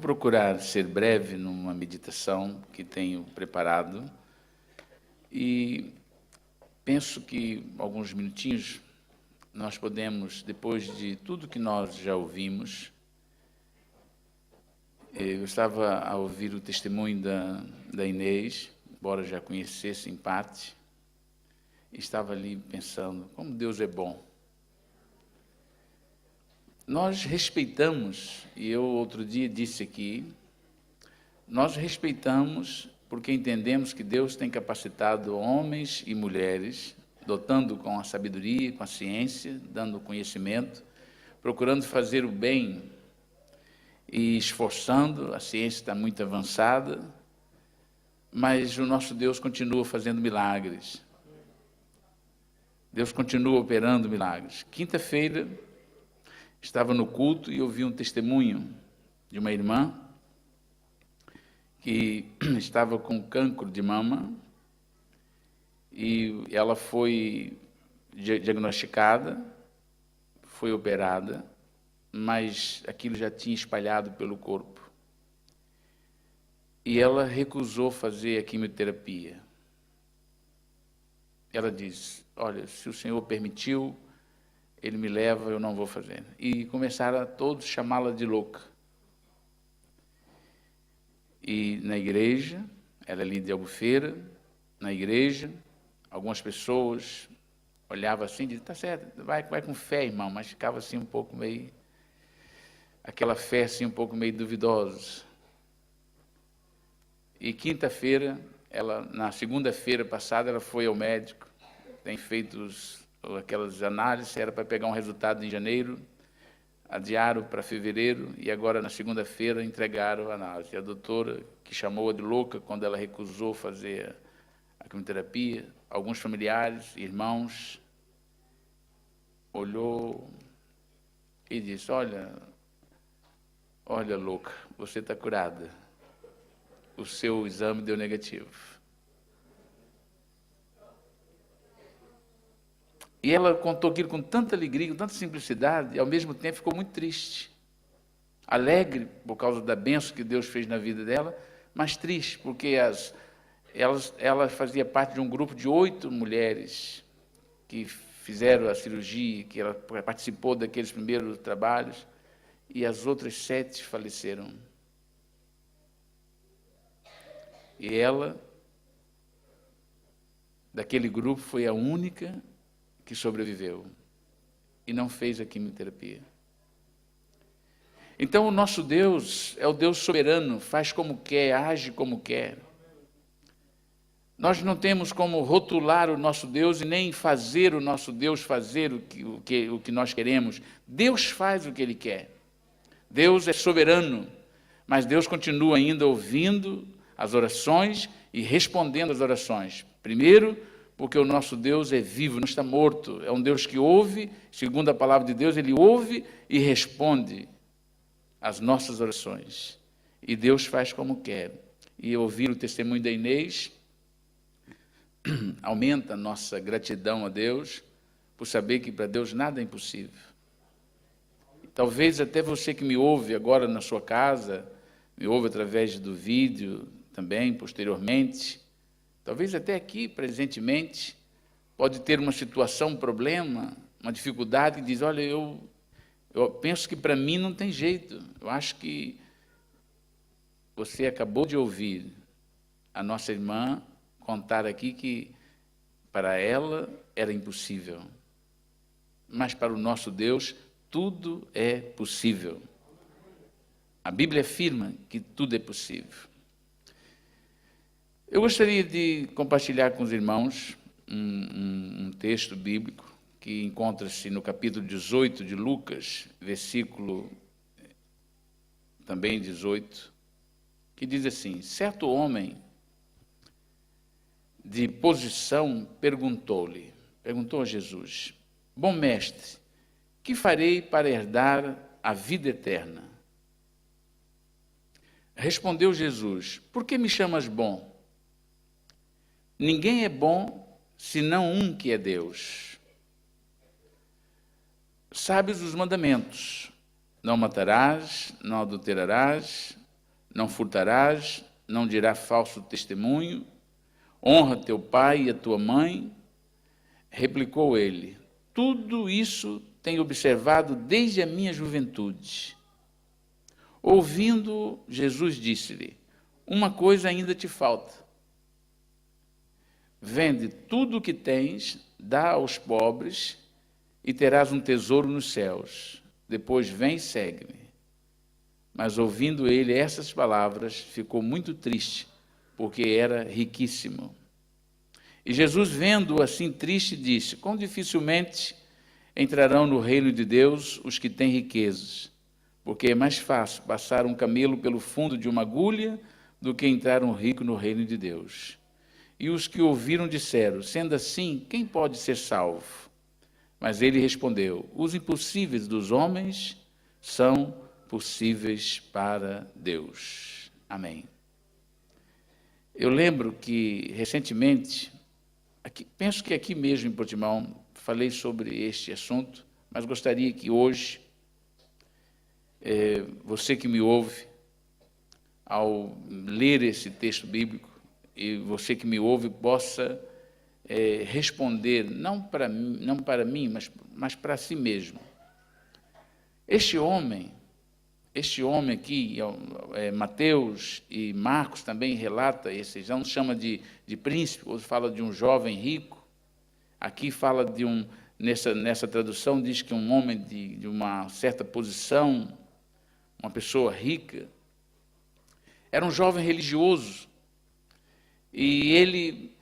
procurar ser breve numa meditação que tenho preparado e penso que alguns minutinhos nós podemos, depois de tudo que nós já ouvimos, eu estava a ouvir o testemunho da Inês, embora já conhecesse em parte, e estava ali pensando, como Deus é bom. Nós respeitamos, e eu outro dia disse aqui, nós respeitamos porque entendemos que Deus tem capacitado homens e mulheres, dotando com a sabedoria, com a ciência, dando conhecimento, procurando fazer o bem e esforçando, a ciência está muito avançada, mas o nosso Deus continua fazendo milagres. Deus continua operando milagres. Quinta-feira, estava no culto e ouvi um testemunho de uma irmã que estava com cancro de mama e ela foi diagnosticada, foi operada, mas aquilo já tinha espalhado pelo corpo. E ela recusou fazer a quimioterapia. Ela disse, olha, se o Senhor permitiu, Ele me leva, eu não vou fazer. E começaram a todos chamá-la de louca. E na igreja, ela é ali de Albufeira, na igreja, algumas pessoas olhavam assim e diziam, tá certo, vai com fé, irmão, mas ficava assim um pouco meio, aquela fé assim um pouco meio duvidosa. E quinta-feira, na segunda-feira passada, ela foi ao médico, tem feito aquelas análises, era para pegar um resultado em janeiro, adiaram para fevereiro, e agora na segunda-feira entregaram a análise. A doutora, que chamou-a de louca quando ela recusou fazer a quimioterapia, alguns familiares, irmãos, olhou e disse, olha louca, você está curada, o seu exame deu negativo. E ela contou aquilo com tanta alegria, com tanta simplicidade, e ao mesmo tempo ficou muito triste. Alegre por causa da bênção que Deus fez na vida dela, mas triste, porque ela fazia parte de um grupo de 8 mulheres que fizeram a cirurgia, que ela participou daqueles primeiros trabalhos, e as outras 7 faleceram. E ela, daquele grupo, foi a única que sobreviveu e não fez a quimioterapia. Então o nosso Deus é o Deus soberano, faz como quer, age como quer. Nós não temos como rotular o nosso Deus e nem fazer o nosso Deus fazer o que nós queremos. Deus faz o que Ele quer. Deus é soberano, mas Deus continua ainda ouvindo as orações e respondendo às orações. Primeiro, porque o nosso Deus é vivo, não está morto. É um Deus que ouve, segundo a palavra de Deus, Ele ouve e responde às nossas orações. E Deus faz como quer. E ouvir o testemunho da Inês aumenta a nossa gratidão a Deus, por saber que para Deus nada é impossível. Talvez até você que me ouve agora na sua casa, me ouve através do vídeo também, posteriormente, talvez até aqui, presentemente, pode ter uma situação, um problema, uma dificuldade, que diz, olha, eu penso que para mim não tem jeito. Eu acho que você acabou de ouvir a nossa irmã contar aqui que para ela era impossível. Mas para o nosso Deus, tudo é possível. A Bíblia afirma que tudo é possível. Eu gostaria de compartilhar com os irmãos um texto bíblico que encontra-se no capítulo 18 de Lucas, versículo também 18, que diz assim, certo homem de posição perguntou a Jesus, bom mestre, que farei para herdar a vida eterna? Respondeu Jesus, por que me chamas bom? Ninguém é bom, senão um que é Deus. Sabes os mandamentos, não matarás, não adulterarás, não furtarás, não dirás falso testemunho, honra teu pai e a tua mãe. Replicou ele: tudo isso tenho observado desde a minha juventude. Ouvindo, Jesus disse-lhe: uma coisa ainda te falta. Vende tudo o que tens, dá aos pobres, e terás um tesouro nos céus. Depois vem e segue-me. Mas ouvindo ele essas palavras, ficou muito triste, porque era riquíssimo. E Jesus, vendo-o assim triste, disse: quão dificilmente entrarão no reino de Deus os que têm riquezas, porque é mais fácil passar um camelo pelo fundo de uma agulha do que entrar um rico no reino de Deus. E os que ouviram disseram: sendo assim, quem pode ser salvo? Mas ele respondeu: os impossíveis dos homens são possíveis para Deus. Amém. Eu lembro que, recentemente, penso que aqui mesmo em Portimão, falei sobre este assunto, mas gostaria que hoje, você que me ouve, ao ler esse texto bíblico, e você que me ouve possa responder, não para mim, mas para si mesmo. Este homem aqui, Mateus e Marcos também relata, esse já não chama de príncipe, ou fala de um jovem rico. Aqui fala de nessa tradução diz que um homem de uma certa posição, uma pessoa rica, era um jovem religioso. E ele,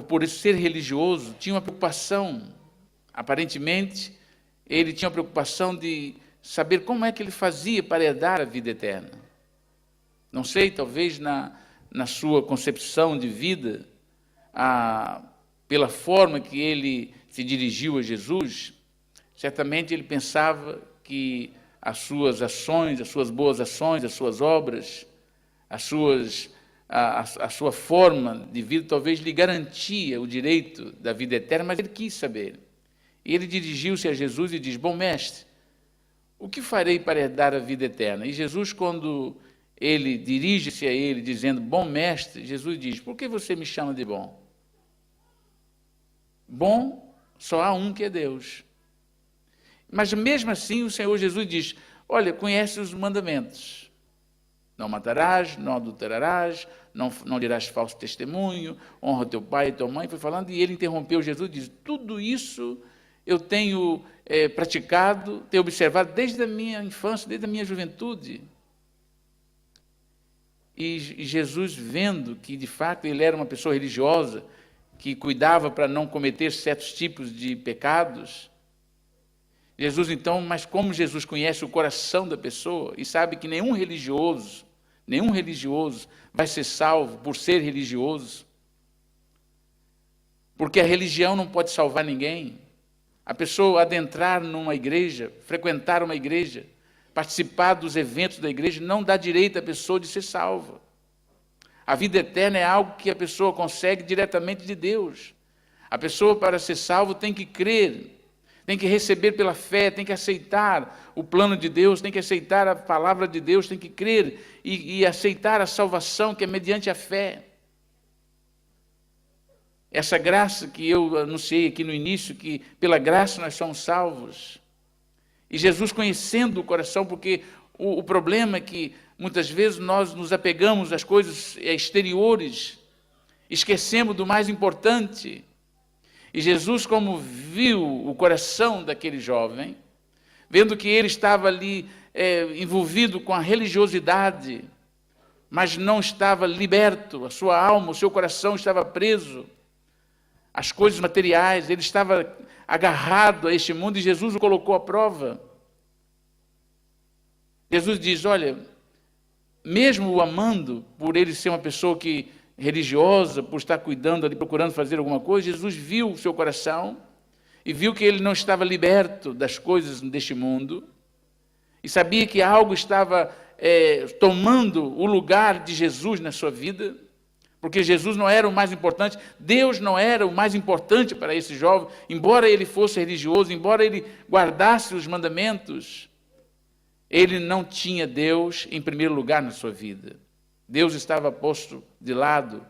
por ser religioso, tinha uma preocupação, aparentemente, ele tinha a preocupação de saber como é que ele fazia para herdar a vida eterna. Não sei, talvez na sua concepção de vida, pela forma que ele se dirigiu a Jesus, certamente ele pensava que as suas ações, as suas boas ações, as suas obras, a sua forma de vida talvez lhe garantia o direito da vida eterna, mas ele quis saber. E ele dirigiu-se a Jesus e diz: bom mestre, o que farei para herdar a vida eterna? E Jesus, quando ele dirige-se a ele dizendo bom mestre, Jesus diz: por que você me chama de bom? Bom, só há um que é Deus. Mas mesmo assim o Senhor Jesus diz: olha, conhece os mandamentos. Não matarás, não adulterarás, não dirás falso testemunho, honra teu pai e tua mãe. Foi falando, e ele interrompeu Jesus e disse: tudo isso eu tenho praticado, tenho observado desde a minha infância, desde a minha juventude. E Jesus, vendo que de fato ele era uma pessoa religiosa, que cuidava para não cometer certos tipos de pecados, Jesus então, mas como Jesus conhece o coração da pessoa e sabe que nenhum religioso vai ser salvo por ser religioso, porque a religião não pode salvar ninguém. A pessoa adentrar numa igreja, frequentar uma igreja, participar dos eventos da igreja, não dá direito à pessoa de ser salva. A vida eterna é algo que a pessoa consegue diretamente de Deus. A pessoa, para ser salvo, tem que crer, tem que receber pela fé, tem que aceitar o plano de Deus, tem que aceitar a palavra de Deus, tem que crer e aceitar a salvação que é mediante a fé. Essa graça que eu anunciei aqui no início, que pela graça nós somos salvos. E Jesus conhecendo o coração, porque o problema é que muitas vezes nós nos apegamos às coisas exteriores, esquecemos do mais importante. E Jesus, como viu o coração daquele jovem, vendo que ele estava ali envolvido com a religiosidade, mas não estava liberto, a sua alma, o seu coração estava preso às coisas materiais, ele estava agarrado a este mundo e Jesus o colocou à prova. Jesus diz: olha, mesmo o amando, por ele ser uma pessoa religiosa, por estar cuidando ali, procurando fazer alguma coisa, Jesus viu o seu coração e viu que ele não estava liberto das coisas deste mundo e sabia que algo estava tomando o lugar de Jesus na sua vida, porque Jesus não era o mais importante, Deus não era o mais importante para esse jovem, embora ele fosse religioso, embora ele guardasse os mandamentos, Ele não tinha Deus em primeiro lugar na sua vida. Deus estava posto de lado.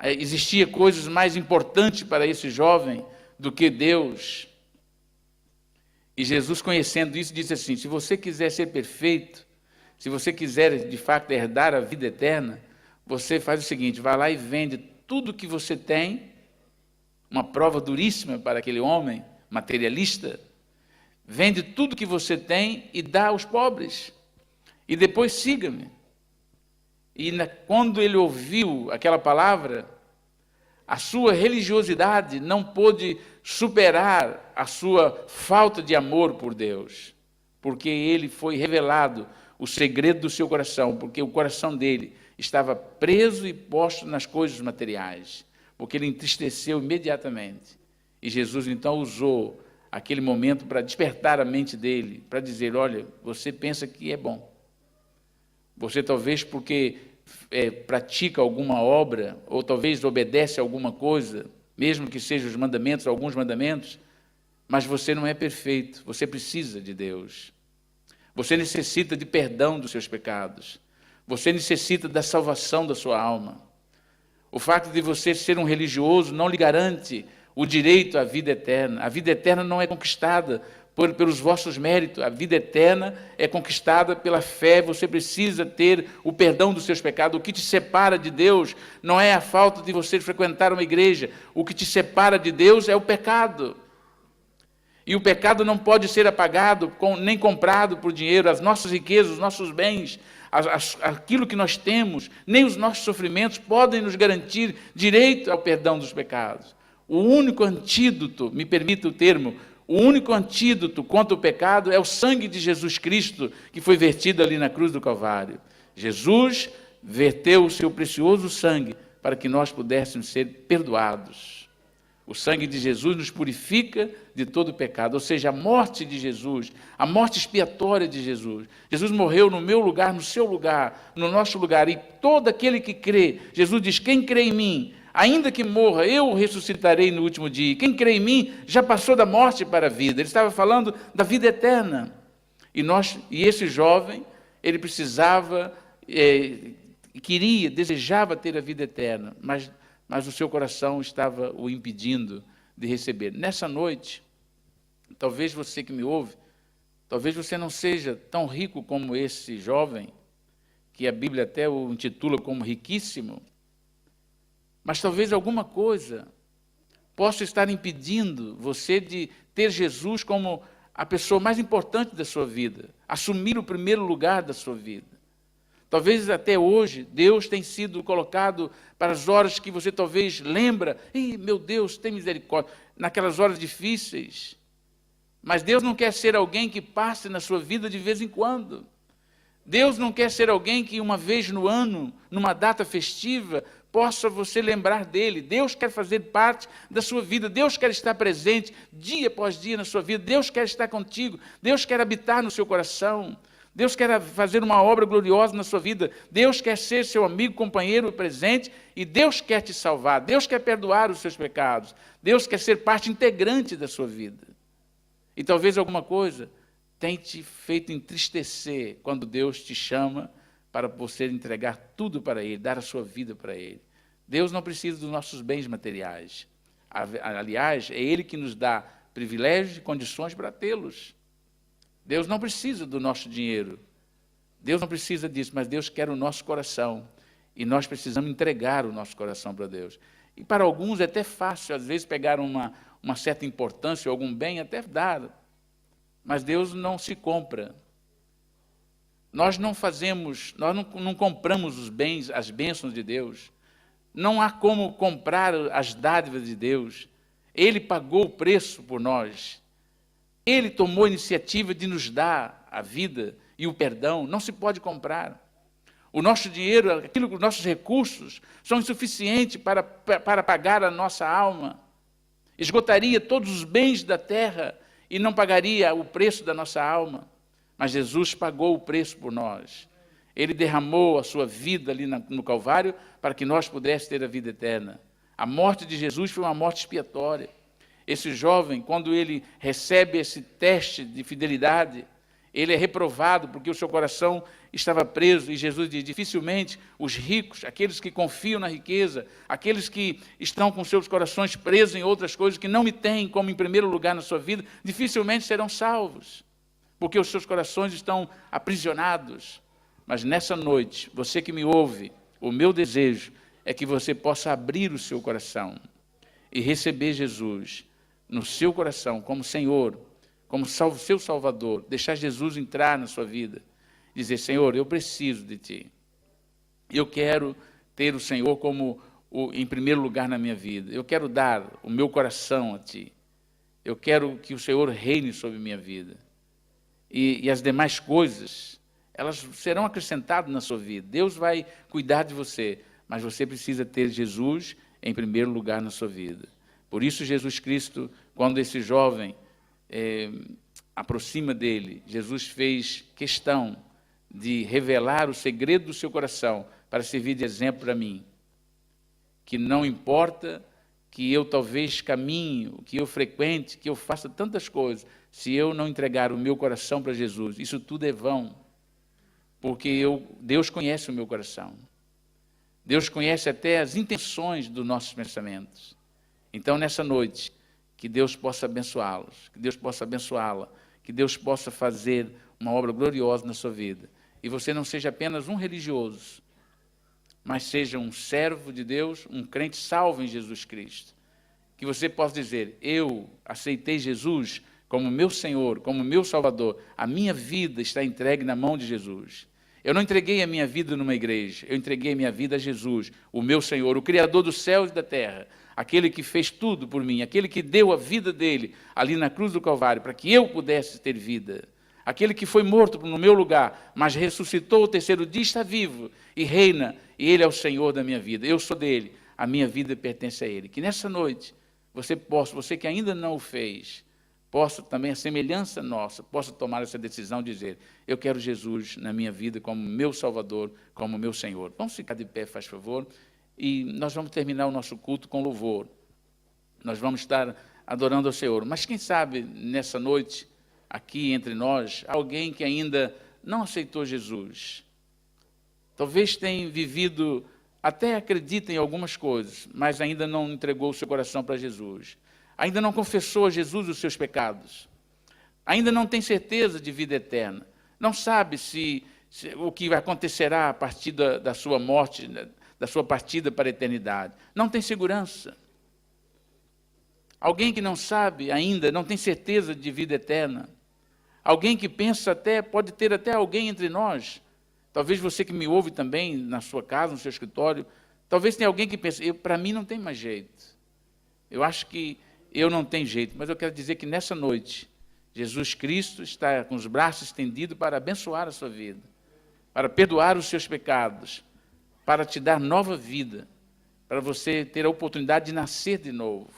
Existia coisas mais importantes para esse jovem do que Deus. E Jesus, conhecendo isso, disse assim: se você quiser ser perfeito, se você quiser de fato herdar a vida eterna, você faz o seguinte: vai lá e vende tudo que você tem, uma prova duríssima para aquele homem materialista, vende tudo que você tem e dá aos pobres, e depois siga-me. E quando ele ouviu aquela palavra, a sua religiosidade não pôde superar a sua falta de amor por Deus, porque ele foi revelado o segredo do seu coração, porque o coração dele estava preso e posto nas coisas materiais, porque ele entristeceu imediatamente. E Jesus então usou aquele momento para despertar a mente dele, para dizer: olha, você pensa que é bom. Você talvez porque pratica alguma obra, ou talvez obedece a alguma coisa, mesmo que sejam os mandamentos, alguns mandamentos, mas você não é perfeito, você precisa de Deus. Você necessita de perdão dos seus pecados. Você necessita da salvação da sua alma. O fato de você ser um religioso não lhe garante o direito à vida eterna. A vida eterna não é conquistada pelos vossos méritos. A vida eterna é conquistada pela fé. Você precisa ter o perdão dos seus pecados. O que te separa de Deus não é a falta de você frequentar uma igreja. O que te separa de Deus é o pecado. E o pecado não pode ser apagado, nem comprado por dinheiro. As nossas riquezas, os nossos bens, aquilo que nós temos, nem os nossos sofrimentos podem nos garantir direito ao perdão dos pecados. O único antídoto, me permita o termo, o único antídoto contra o pecado é o sangue de Jesus Cristo, que foi vertido ali na cruz do Calvário. Jesus verteu o seu precioso sangue para que nós pudéssemos ser perdoados. O sangue de Jesus nos purifica de todo pecado, ou seja, a morte de Jesus, a morte expiatória de Jesus. Jesus morreu no meu lugar, no seu lugar, no nosso lugar, e todo aquele que crê, Jesus diz: quem crê em mim, ainda que morra, eu o ressuscitarei no último dia. Quem crê em mim já passou da morte para a vida. Ele estava falando da vida eterna. E esse jovem, ele precisava, desejava ter a vida eterna, mas o seu coração estava o impedindo de receber. Nessa noite, talvez você que me ouve, talvez você não seja tão rico como esse jovem, que a Bíblia até o intitula como riquíssimo, mas talvez alguma coisa possa estar impedindo você de ter Jesus como a pessoa mais importante da sua vida, assumir o primeiro lugar da sua vida. Talvez até hoje Deus tenha sido colocado para as horas que você talvez lembra: meu Deus, tem misericórdia, naquelas horas difíceis. Mas Deus não quer ser alguém que passe na sua vida de vez em quando. Deus não quer ser alguém que uma vez no ano, numa data festiva, possa você lembrar dele. Deus quer fazer parte da sua vida. Deus quer estar presente dia após dia na sua vida. Deus quer estar contigo. Deus quer habitar no seu coração. Deus quer fazer uma obra gloriosa na sua vida. Deus quer ser seu amigo, companheiro presente, e Deus quer te salvar. Deus quer perdoar os seus pecados. Deus quer ser parte integrante da sua vida. E talvez alguma coisa tenha te feito entristecer quando Deus te chama para você entregar tudo para Ele, dar a sua vida para Ele. Deus não precisa dos nossos bens materiais. Aliás, é Ele que nos dá privilégios e condições para tê-los. Deus não precisa do nosso dinheiro. Deus não precisa disso, mas Deus quer o nosso coração. E nós precisamos entregar o nosso coração para Deus. E para alguns é até fácil, às vezes, pegar uma certa importância, algum bem, até dar. Mas Deus não se compra. Nós não compramos os bens, as bênçãos de Deus. Não há como comprar as dádivas de Deus. Ele pagou o preço por nós. Ele tomou a iniciativa de nos dar a vida e o perdão. Não se pode comprar. O nosso dinheiro, os nossos recursos são insuficientes para pagar a nossa alma. Esgotaria todos os bens da terra e não pagaria o preço da nossa alma. Mas Jesus pagou o preço por nós. Ele derramou a sua vida ali no Calvário para que nós pudéssemos ter a vida eterna. A morte de Jesus foi uma morte expiatória. Esse jovem, quando ele recebe esse teste de fidelidade, ele é reprovado porque o seu coração estava preso. E Jesus diz, dificilmente os ricos, aqueles que confiam na riqueza, aqueles que estão com seus corações presos em outras coisas, que não me têm como em primeiro lugar na sua vida, dificilmente serão salvos, porque os seus corações estão aprisionados. Mas nessa noite, você que me ouve, o meu desejo é que você possa abrir o seu coração e receber Jesus no seu coração como Senhor, como seu Salvador, deixar Jesus entrar na sua vida, dizer, Senhor, eu preciso de Ti, eu quero ter o Senhor como em primeiro lugar na minha vida, eu quero dar o meu coração a Ti, eu quero que o Senhor reine sobre a minha vida, e as demais coisas, elas serão acrescentadas na sua vida, Deus vai cuidar de você, mas você precisa ter Jesus em primeiro lugar na sua vida. Por isso Jesus Cristo, quando esse jovem aproxima dele, Jesus fez questão de revelar o segredo do seu coração para servir de exemplo para mim, que não importa que eu talvez caminhe, que eu frequente, que eu faça tantas coisas, se eu não entregar o meu coração para Jesus, isso tudo é vão, porque Deus conhece o meu coração, Deus conhece até as intenções dos nossos pensamentos. Então, nessa noite, que Deus possa abençoá-los, que Deus possa abençoá-la, que Deus possa fazer uma obra gloriosa na sua vida. E você não seja apenas um religioso, mas seja um servo de Deus, um crente salvo em Jesus Cristo. Que você possa dizer, eu aceitei Jesus como meu Senhor, como meu Salvador. A minha vida está entregue na mão de Jesus. Eu não entreguei a minha vida numa igreja, eu entreguei a minha vida a Jesus, o meu Senhor, o Criador dos céus e da terra, aquele que fez tudo por mim, aquele que deu a vida dele ali na cruz do Calvário, para que eu pudesse ter vida. Aquele que foi morto no meu lugar, mas ressuscitou o terceiro dia, está vivo e reina, e ele é o Senhor da minha vida. Eu sou dele, a minha vida pertence a ele. Que nessa noite, você que ainda não o fez, possa também, a semelhança nossa, possa tomar essa decisão de dizer, eu quero Jesus na minha vida como meu Salvador, como meu Senhor. Vamos ficar de pé, faz favor. E nós vamos terminar o nosso culto com louvor. Nós vamos estar adorando ao Senhor. Mas quem sabe, nessa noite, aqui entre nós, alguém que ainda não aceitou Jesus. Talvez tenha vivido, até acredita em algumas coisas, mas ainda não entregou o seu coração para Jesus. Ainda não confessou a Jesus os seus pecados. Ainda não tem certeza de vida eterna. Não sabe o que acontecerá a partir da sua morte, da sua partida para a eternidade. Não tem segurança. Alguém que não sabe ainda, não tem certeza de vida eterna. Alguém que pensa pode ter até alguém entre nós. Talvez você que me ouve também na sua casa, no seu escritório, talvez tenha alguém que pense, para mim não tem mais jeito. Eu acho que eu não tenho jeito, mas eu quero dizer que nessa noite, Jesus Cristo está com os braços estendidos para abençoar a sua vida, para perdoar os seus pecados, para te dar nova vida, para você ter a oportunidade de nascer de novo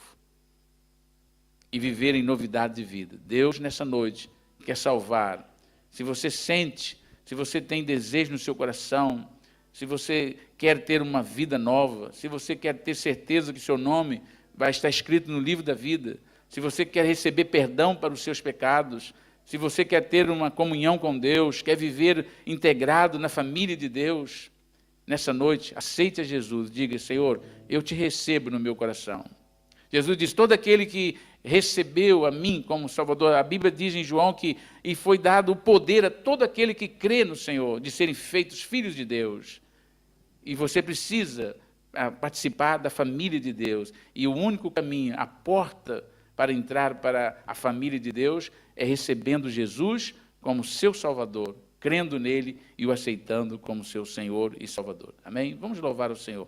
e viver em novidade de vida. Deus, nessa noite, quer salvar. Se você sente, se você tem desejo no seu coração, se você quer ter uma vida nova, se você quer ter certeza que seu nome vai estar escrito no livro da vida, se você quer receber perdão para os seus pecados, se você quer ter uma comunhão com Deus, quer viver integrado na família de Deus, nessa noite, aceite a Jesus, diga, Senhor, eu te recebo no meu coração. Jesus diz, todo aquele que recebeu a mim como Salvador, a Bíblia diz em João que e foi dado o poder a todo aquele que crê no Senhor, de serem feitos filhos de Deus. E você precisa participar da família de Deus. E o único caminho, a porta para entrar para a família de Deus é recebendo Jesus como seu Salvador, crendo nele e o aceitando como seu Senhor e Salvador. Amém? Vamos louvar o Senhor.